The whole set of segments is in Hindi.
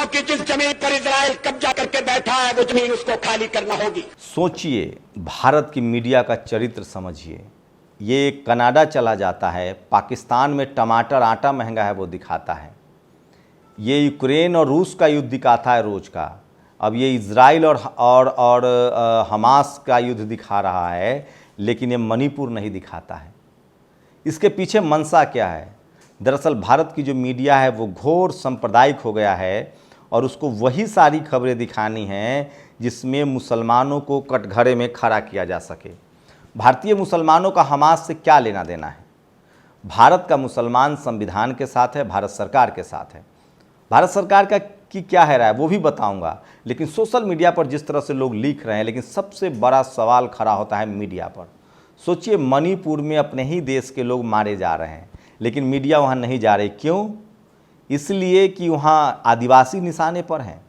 की जिस जमीन पर इजराइल कब्जा करके बैठा है वो जमीन उसको खाली करना होगी। सोचिए, भारत की मीडिया का चरित्र समझिए। ये कनाडा चला जाता है, पाकिस्तान में टमाटर आटा महंगा है वो दिखाता है। ये यूक्रेन और रूस का युद्ध दिखाता है रोज का। अब ये इजराइल और हमास का युद्ध दिखा रहा है, लेकिन ये मणिपुर नहीं दिखाता है। इसके पीछे मंशा क्या है? दरअसल भारत की जो मीडिया है वो घोर सांप्रदायिक हो गया है और उसको वही सारी खबरें दिखानी हैं जिसमें मुसलमानों को कटघरे में खड़ा किया जा सके। भारतीय मुसलमानों का हमास से क्या लेना देना है? भारत का मुसलमान संविधान के साथ है, भारत सरकार के साथ है। भारत सरकार का की क्या है राय वो भी बताऊंगा, लेकिन सोशल मीडिया पर जिस तरह से लोग लिख रहे हैं, लेकिन सबसे बड़ा सवाल खड़ा होता है मीडिया पर। सोचिए, मणिपुर में अपने ही देश के लोग मारे जा रहे हैं, लेकिन मीडिया वहाँ नहीं जा रही। क्यों? इसलिए कि वहाँ आदिवासी निशाने पर हैं।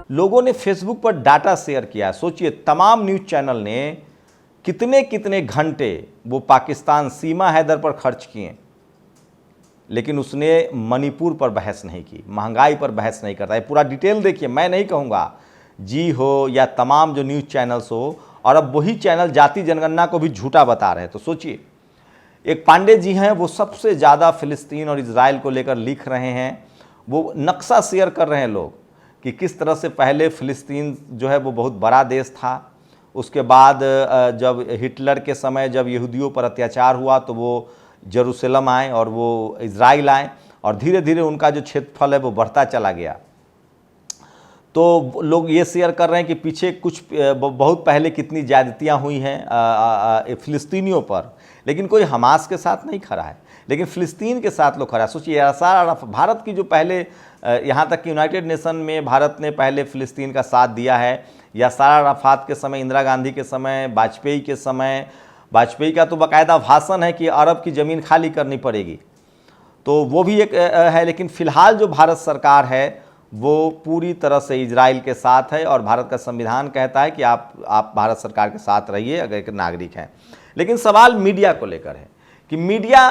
लोगों ने फेसबुक पर डाटा शेयर किया। सोचिए, तमाम न्यूज़ चैनल ने कितने कितने घंटे वो पाकिस्तान सीमा हैदर पर खर्च किए, लेकिन उसने मणिपुर पर बहस नहीं की, महंगाई पर बहस नहीं करता। ये पूरा डिटेल देखिए, मैं नहीं कहूँगा जी हो या तमाम जो न्यूज़ चैनल्स हो, और अब वही चैनल जाति जनगणना को भी झूठा बता रहे हैं। तो सोचिए, एक पांडे जी हैं, वो सबसे ज़्यादा फिलिस्तीन और इजराइल को लेकर लिख रहे हैं। वो नक्शा शेयर कर रहे हैं लोग कि किस तरह से पहले फिलिस्तीन जो है वो बहुत बड़ा देश था। उसके बाद जब हिटलर के समय जब यहूदियों पर अत्याचार हुआ तो वो जेरूसलम आए और वो इजराइल आए, और धीरे धीरे उनका जो क्षेत्रफल है वो बढ़ता चला गया। तो लोग ये शेयर कर रहे हैं कि पीछे कुछ बहुत पहले कितनी ज़्यादतियाँ हुई हैं फ़िलिस्तीनियों पर, लेकिन कोई हमास के साथ नहीं खड़ा है, लेकिन फ़िलिस्तीन के साथ लोग खड़ा है। सोचिए, यासार भारत की जो पहले यहाँ तक कि यूनाइटेड नेशन में भारत ने पहले फ़िलिस्तीन का साथ दिया है। यासार अराफात के समय, इंदिरा गांधी के समय, वाजपेयी के समय, वाजपेयी का तो बाकायदा भाषण है कि अरब की ज़मीन खाली करनी पड़ेगी, तो वो भी एक है। लेकिन फ़िलहाल जो भारत सरकार है वो पूरी तरह से इजराइल के साथ है, और भारत का संविधान कहता है कि आप भारत सरकार के साथ रहिए अगर एक नागरिक हैं। लेकिन सवाल मीडिया को लेकर है कि मीडिया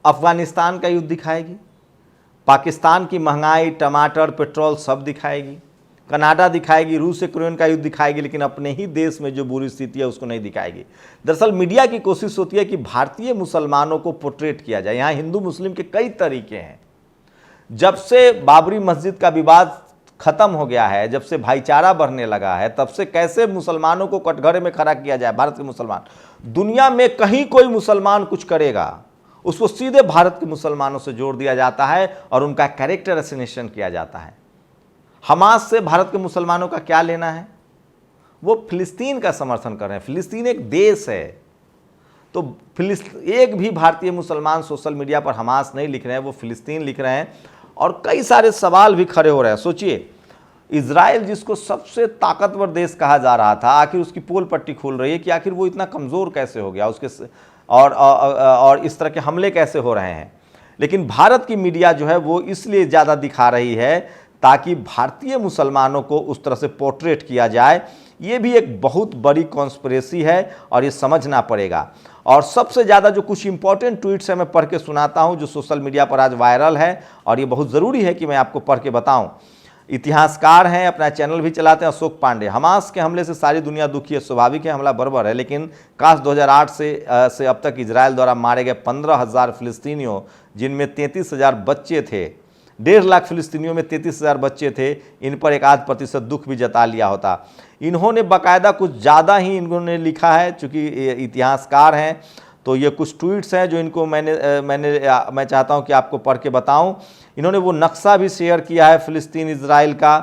अफगानिस्तान का युद्ध दिखाएगी, पाकिस्तान की महंगाई, टमाटर, पेट्रोल सब दिखाएगी, कनाडा दिखाएगी, रूस यूक्रेन का युद्ध दिखाएगी, लेकिन अपने ही देश में जो बुरी स्थिति है उसको नहीं दिखाएगी। दरअसल मीडिया की कोशिश होती है कि भारतीय मुसलमानों को पोर्ट्रेट किया जाए। यहाँ हिंदू मुस्लिम के कई तरीके हैं। जब से बाबरी मस्जिद का विवाद खत्म हो गया है, जब से भाईचारा बढ़ने लगा है, तब से कैसे मुसलमानों को कटघरे में खड़ा किया जाए। भारत के मुसलमान, दुनिया में कहीं कोई मुसलमान कुछ करेगा उसको सीधे भारत के मुसलमानों से जोड़ दिया जाता है और उनका कैरेक्टर असैसिनेशन किया जाता है। हमास से भारत के मुसलमानों का क्या लेना है? वो फिलिस्तीन का समर्थन कर रहे हैं। फिलिस्तीन एक देश है, तो एक भी भारतीय मुसलमान सोशल मीडिया पर हमास नहीं लिख रहे हैं, वो फिलिस्तीन लिख रहे हैं। और कई सारे सवाल भी खड़े हो रहे हैं। सोचिए, इजराइल जिसको सबसे ताकतवर देश कहा जा रहा था, आखिर उसकी पोल पट्टी खुल रही है कि आखिर वो इतना कमज़ोर कैसे हो गया, उसके और इस तरह के हमले कैसे हो रहे हैं। लेकिन भारत की मीडिया जो है वो इसलिए ज़्यादा दिखा रही है ताकि भारतीय मुसलमानों को उस तरह से पोर्ट्रेट किया जाए। ये भी एक बहुत बड़ी कॉन्स्पिरेसी है और ये समझना पड़ेगा। और सबसे ज़्यादा जो कुछ इंपॉर्टेंट ट्वीट्स है मैं पढ़ के सुनाता हूँ, जो सोशल मीडिया पर आज वायरल है, और ये बहुत ज़रूरी है कि मैं आपको पढ़ के बताऊँ। इतिहासकार हैं, अपना चैनल भी चलाते हैं, अशोक पांडे। हमास के हमले से सारी दुनिया दुखी है, स्वाभाविक है, हमला बर्बर है, लेकिन काश 2008 से अब तक इजराइल द्वारा मारे गए 15,000 फिलिस्तीनियों, जिनमें 33,000 बच्चे थे, 1.5 लाख फिलिस्तीनियों में 33,000 बच्चे थे, इन पर 1% दुख भी जता लिया होता। इन्होंने बाकायदा कुछ ज़्यादा ही इन्होंने लिखा है, चूँकि इतिहासकार हैं, तो ये कुछ ट्वीट्स हैं जो इनको मैं चाहता हूँ कि आपको पढ़ के बताऊँ। इन्होंने वो नक्शा भी शेयर किया है फिलिस्तीन इजराइल का,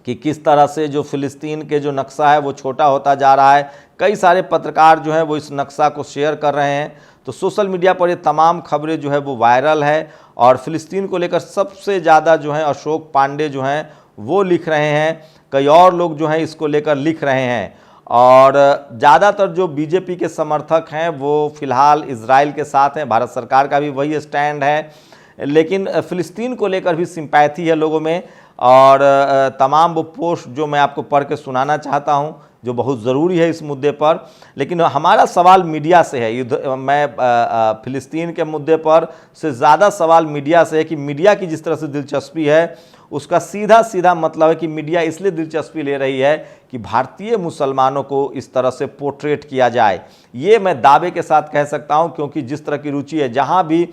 कि किस तरह से जो फिलिस्तीन के जो नक्शा है वो छोटा होता जा रहा है। कई सारे पत्रकार जो हैं वो इस नक्शा को शेयर कर रहे हैं। तो सोशल मीडिया पर ये तमाम खबरें जो है वो वायरल है, और फिलिस्तीन को लेकर सबसे ज़्यादा जो है अशोक पांडे जो हैं वो लिख रहे हैं। कई और लोग जो हैं इसको लेकर लिख रहे हैं, और ज़्यादातर जो बीजेपी के समर्थक हैं वो फ़िलहाल इजराइल के साथ हैं। भारत सरकार का भी वही स्टैंड है, लेकिन फ़िलिस्तीन को लेकर भी सिंपैथी है लोगों में। और तमाम वो पोस्ट जो मैं आपको पढ़ के सुनाना चाहता हूँ जो बहुत ज़रूरी है इस मुद्दे पर। लेकिन हमारा सवाल मीडिया से है, मैं फिलिस्तीन के मुद्दे पर से ज़्यादा सवाल मीडिया से है कि मीडिया की जिस तरह से दिलचस्पी है उसका सीधा सीधा मतलब है कि मीडिया इसलिए दिलचस्पी ले रही है कि भारतीय मुसलमानों को इस तरह से पोर्ट्रेट किया जाए। ये मैं दावे के साथ कह सकता हूँ, क्योंकि जिस तरह की रुचि है, जहाँ भी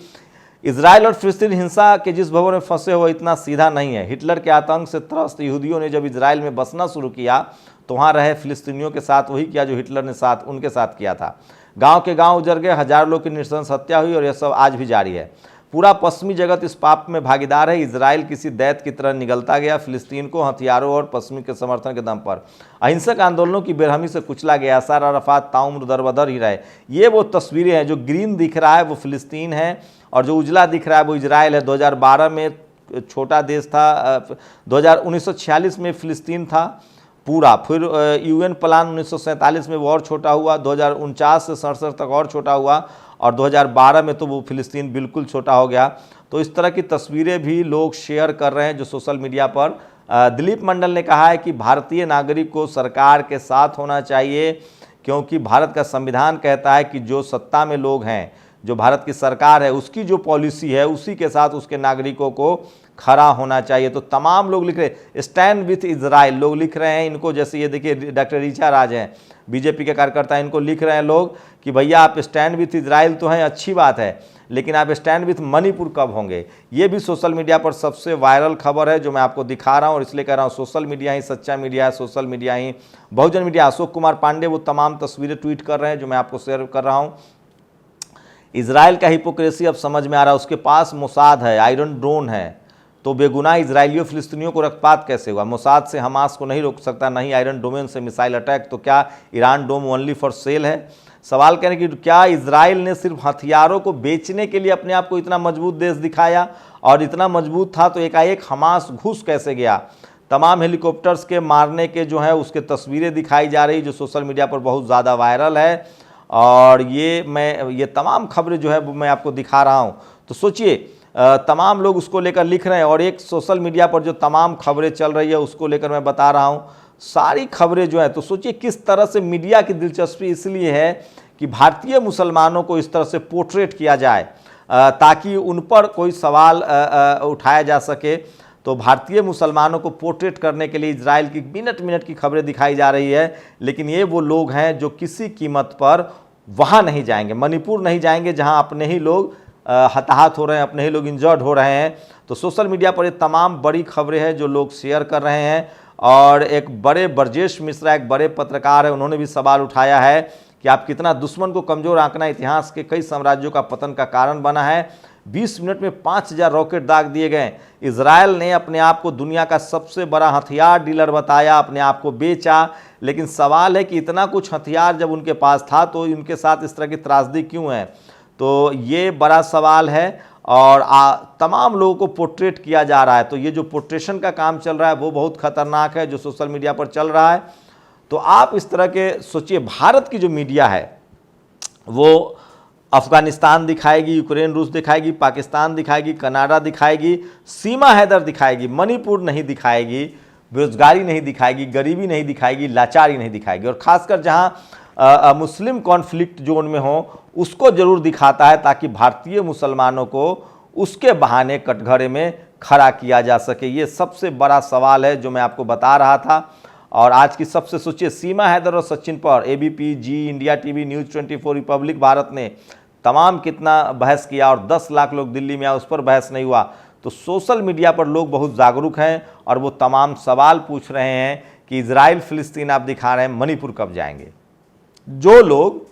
इजराइल और फिलिस्तीन हिंसा के जिस भवन में फंसे हुए इतना सीधा नहीं है। हिटलर के आतंक से त्रस्त यहूदियों ने जब इजराइल में बसना शुरू किया तो वहाँ रहे फिलिस्तीनियों के साथ वही किया जो हिटलर ने उनके साथ किया था। गांव के गांव उजड़ गए, हजारों लोग की नृशंस हत्या हुई और यह सब आज भी जारी है। पूरा पश्चिमी जगत इस पाप में भागीदार है। इजराइल किसी दैत्य की तरह निगलता गया, फिलिस्तीन को हथियारों और पश्चिमी के समर्थन के दम पर अहिंसक आंदोलनों की बेरहमी से कुचला गया। यासर अराफात ताउम्र दरबदर ही रहे। ये वो तस्वीरें हैं, जो ग्रीन दिख रहा है वो फिलिस्तीन है और जो उजला दिख रहा है वो इजराइल है। 2012 में छोटा देश था, 1946 में फिलिस्तीन था पूरा, फिर UN प्लान 1947 में वो और छोटा हुआ, 2049 से 67 तक और छोटा हुआ और 2012 में तो वो फिलिस्तीन बिल्कुल छोटा हो गया। तो इस तरह की तस्वीरें भी लोग शेयर कर रहे हैं जो सोशल मीडिया पर। दिलीप मंडल ने कहा है कि भारतीय नागरिक को सरकार के साथ होना चाहिए, क्योंकि भारत का संविधान कहता है कि जो सत्ता में लोग हैं, जो भारत की सरकार है, उसकी जो पॉलिसी है उसी के साथ उसके नागरिकों को खड़ा होना चाहिए। तो तमाम लोग लिख रहे हैं स्टैंड विथ इजराइल, लोग लिख रहे हैं इनको। जैसे ये देखिए डॉक्टर ऋचा राज हैं, बीजेपी के कार्यकर्ता, इनको लिख रहे हैं लोग कि भैया आप स्टैंड विथ इजराइल तो हैं, अच्छी बात है, लेकिन आप स्टैंड विथ मणिपुर कब होंगे। ये भी सोशल मीडिया पर सबसे वायरल खबर है जो मैं आपको दिखा रहा हूँ, और इसलिए कह रहा हूँ सोशल मीडिया ही सच्चा मीडिया है, सोशल मीडिया ही बहुजन मीडिया। अशोक कुमार पांडे वो तमाम तस्वीरें ट्वीट कर रहे हैं जो मैं आपको शेयर कर रहा हूँ। इजराइल का हिपोक्रेसी अब समझ में आ रहा है। उसके पास मोसाद है, आयरन ड्रोन है, तो बेगुनाह इजरायलियों फिलिस्तीनियों को रक्तपात कैसे हुआ। मोसाद से हमास को नहीं रोक सकता, नहीं आयरन डोमेन से मिसाइल अटैक, तो क्या Iron Dome only for sale है। सवाल कहने की क्या इजराइल ने सिर्फ हथियारों को बेचने के लिए अपने आप को इतना मजबूत देश दिखाया, और इतना मजबूत था तो एकाएक हमास घुस कैसे गया। तमाम हेलीकॉप्टर्स के मारने के जो है उसके तस्वीरें दिखाई जा रही जो सोशल मीडिया पर बहुत ज़्यादा वायरल है, और ये तमाम खबरें जो है वो मैं आपको दिखा रहा हूँ। तो सोचिए तमाम लोग उसको लेकर लिख रहे हैं, और एक सोशल मीडिया पर जो तमाम खबरें चल रही है उसको लेकर मैं बता रहा हूँ सारी खबरें जो है। तो सोचिए किस तरह से मीडिया की दिलचस्पी इसलिए है कि भारतीय मुसलमानों को इस तरह से पोर्ट्रेट किया जाए ताकि उन पर कोई सवाल उठाया जा सके। तो भारतीय मुसलमानों को पोर्ट्रेट करने के लिए इजराइल की मिनट मिनट की खबरें दिखाई जा रही है, लेकिन ये वो लोग हैं जो किसी कीमत पर वहाँ नहीं जाएंगे, मणिपुर नहीं जाएंगे जहाँ अपने ही लोग हताहत हो रहे हैं, अपने ही लोग इंजर्ड हो रहे हैं। तो सोशल मीडिया पर ये तमाम बड़ी खबरें हैं जो लोग शेयर कर रहे हैं। और एक बड़े ब्रजेश मिश्रा, एक बड़े पत्रकार है, उन्होंने भी सवाल उठाया है कि आप कितना दुश्मन को कमज़ोर आंकना इतिहास के कई साम्राज्यों का पतन का कारण बना है। 20 मिनट में 5000 रॉकेट दाग दिए गए। इजराइल ने अपने आप को दुनिया का सबसे बड़ा हथियार डीलर बताया, अपने आप को बेचा, लेकिन सवाल है कि इतना कुछ हथियार जब उनके पास था तो उनके साथ इस तरह की त्रासदी क्यों है। तो ये बड़ा सवाल है, और तमाम लोगों को पोर्ट्रेट किया जा रहा है। तो ये जो पोर्ट्रेशन का काम चल रहा है वो बहुत खतरनाक है जो सोशल मीडिया पर चल रहा है। तो आप इस तरह के सोचिए, भारत की जो मीडिया है वो अफगानिस्तान दिखाएगी, यूक्रेन रूस दिखाएगी, पाकिस्तान दिखाएगी, कनाडा दिखाएगी, सीमा हैदर दिखाएगी, मणिपुर नहीं दिखाएगी, बेरोजगारी नहीं दिखाएगी, गरीबी नहीं दिखाएगी, लाचारी नहीं दिखाएगी, और ख़ासकर जहाँ मुस्लिम कॉन्फ्लिक्ट जोन में हो उसको जरूर दिखाता है ताकि भारतीय मुसलमानों को उसके बहाने कटघरे में खड़ा किया जा सके। ये सबसे बड़ा सवाल है जो मैं आपको बता रहा था। और आज की सबसे सोचिए, सीमा हैदर और सचिन पर ABP, Zee India TV, news 24, Republic Bharat ने तमाम कितना बहस किया, और 10 लाख लोग दिल्ली में आए, उस पर बहस नहीं हुआ। तो सोशल मीडिया पर लोग बहुत जागरूक हैं और वो तमाम सवाल पूछ रहे हैं कि इजराइल फिलिस्तीन आप दिखा रहे हैं, मणिपुर कब जाएंगे। जो लोग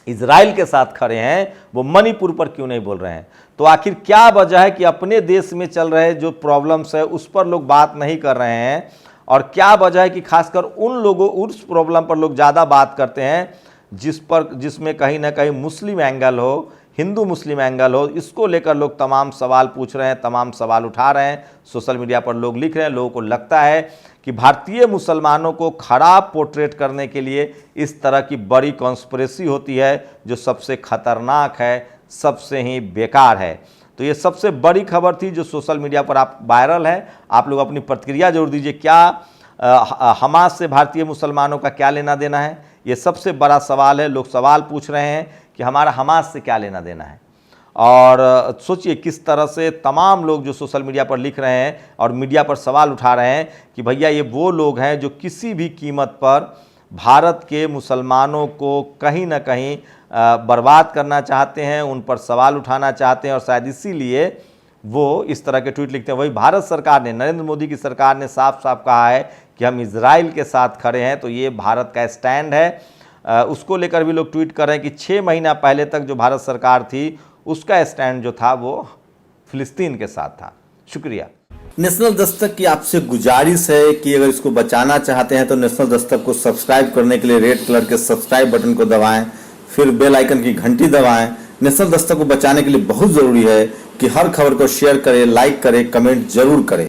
इजराइल के साथ खड़े हैं वो मणिपुर पर क्यों नहीं बोल रहे हैं। तो आखिर क्या वजह है कि अपने देश में चल रहे जो प्रॉब्लम्स है उस पर लोग बात नहीं कर रहे हैं, और क्या वजह है कि खासकर उन लोगों उस प्रॉब्लम पर लोग ज़्यादा बात करते हैं जिसमें कहीं ना कहीं मुस्लिम एंगल हो, हिंदू मुस्लिम एंगल हो। इसको लेकर लोग तमाम सवाल पूछ रहे हैं, तमाम सवाल उठा रहे हैं, सोशल मीडिया पर लोग लिख रहे हैं। लोगों को लगता है कि भारतीय मुसलमानों को खराब पोर्ट्रेट करने के लिए इस तरह की बड़ी कॉन्स्पिरेसी होती है जो सबसे खतरनाक है, सबसे ही बेकार है। तो ये सबसे बड़ी खबर थी जो सोशल मीडिया पर आप वायरल है। आप लोग अपनी प्रतिक्रिया जरूर दीजिए। क्या हमास से भारतीय मुसलमानों का क्या लेना देना है? ये सबसे बड़ा सवाल है। लोग सवाल पूछ रहे हैं कि हमारा हमास से क्या लेना देना है। और सोचिए किस तरह से तमाम लोग जो सोशल मीडिया पर लिख रहे हैं और मीडिया पर सवाल उठा रहे हैं कि भैया ये वो लोग हैं जो किसी भी कीमत पर भारत के मुसलमानों को कहीं ना कहीं बर्बाद करना चाहते हैं, उन पर सवाल उठाना चाहते हैं, और शायद इसीलिए वो इस तरह के ट्वीट लिखते हैं। वही भारत सरकार ने, नरेंद्र मोदी की सरकार ने साफ साफ कहा है कि हम इजराइल के साथ खड़े हैं। तो ये भारत का स्टैंड है। उसको लेकर भी लोग ट्वीट कर रहे हैं कि 6 महीना पहले तक जो भारत सरकार थी उसका स्टैंड जो था वो फिलिस्तीन के साथ था। शुक्रिया। नेशनल दस्तक की आपसे गुजारिश है कि अगर इसको बचाना चाहते हैं तो नेशनल दस्तक को सब्सक्राइब करने के लिए रेड कलर के सब्सक्राइब बटन को दबाएं, फिर बेल आइकन की घंटी दबाएं। नेशनल दस्तक को बचाने के लिए बहुत जरूरी है कि हर खबर को शेयर करें, लाइक करें, कमेंट जरूर करें।